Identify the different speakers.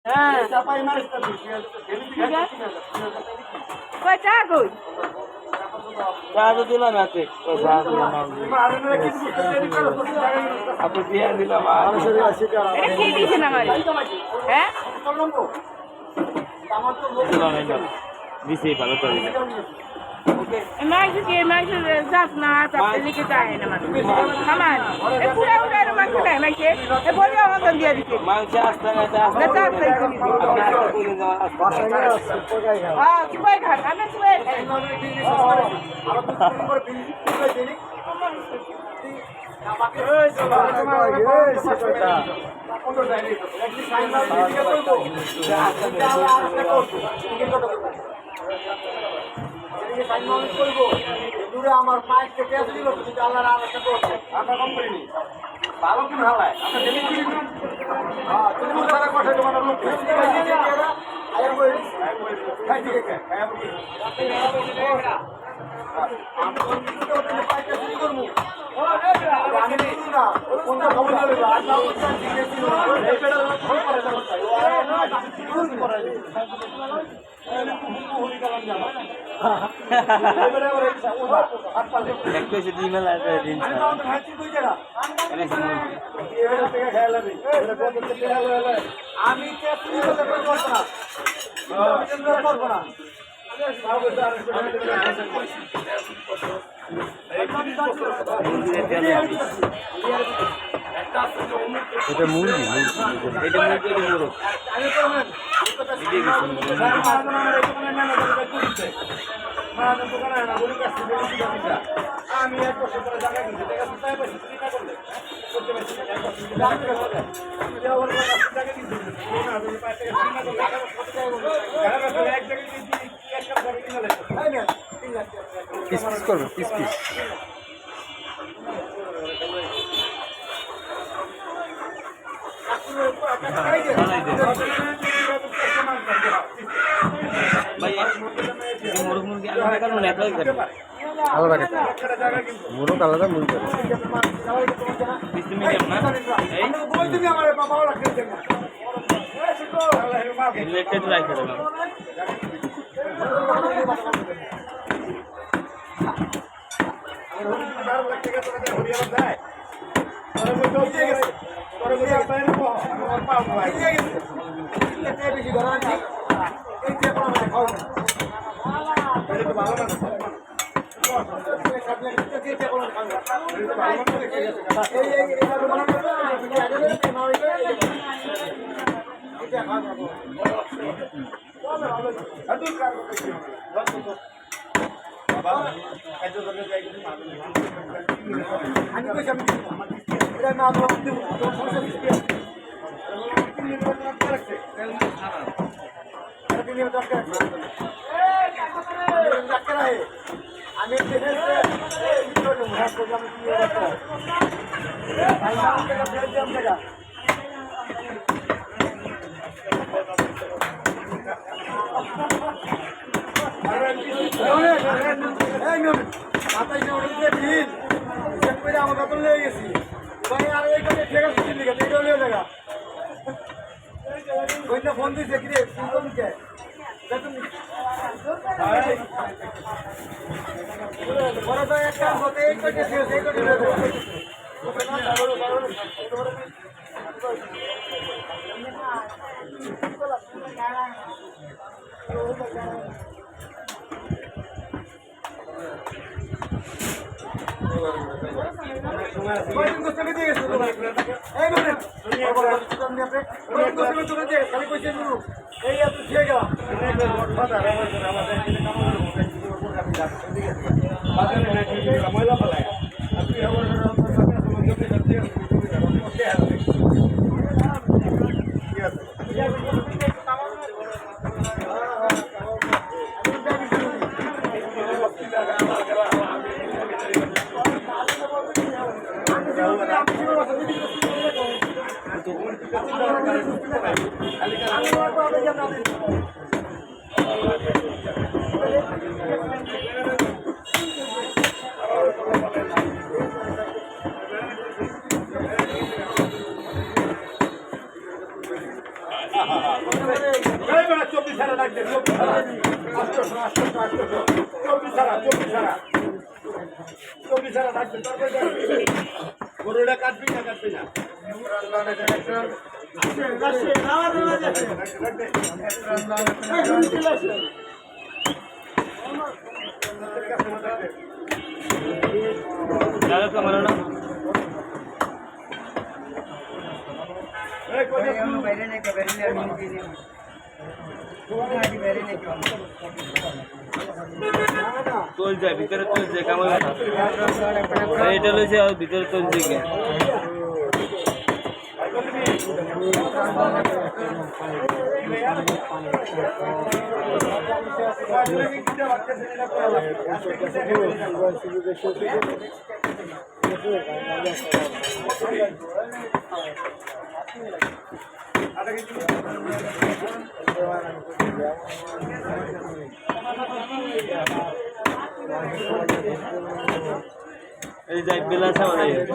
Speaker 1: হ্যাঁ কই চা কই
Speaker 2: চা তো দিলাম এতে চা দিলাম আপনি দিয়ে দিলাম
Speaker 1: এটা কি দিয়েছেন আমার হ্যাঁ
Speaker 2: দিছি ভালো তো দিলাম
Speaker 1: মাংস জাত না তারপরে লিখে যায় না আমার পুরা পুরা মাংস নেয় মাংসে বলে আমাকে দিয়ে দিচ্ছে
Speaker 2: মাংস আসতে না
Speaker 1: সুপাই ঘাট আমি সুপাই
Speaker 3: আমার পাইপ থেকে আসছিল আল্লাহর আর একটা করছে আমরা কম করিনি ভালো কি ভালো তুমি সারা কথা তোমার লোক আমি করবো না
Speaker 2: এটা মুরগি এটা মুরগি
Speaker 3: আমি 1 বছর পরে জায়গা কিনছি
Speaker 2: পিস পিস করবো পিস পিস মুরগি আলাদা মুরগ আলাদা মুরগি আমার বেতন লেগে গেছি আর এইখানে ঠিক আছে এটা লিয়ে দেখা ফোন দিয়েছে কি রে একটা হতে এই কটে ময়লা ফেলায় এই বেটা 24 হারা লাগবে 24 হারা 800 24 হারা 24 হারা লাগবে তারপরে গরুটা কাটবি না
Speaker 4: তোল যায় ভিতরে তোল যায় কেমন এটা লইছে আর ভিতরে তোল যায় এই যাই বিলাস আমাদের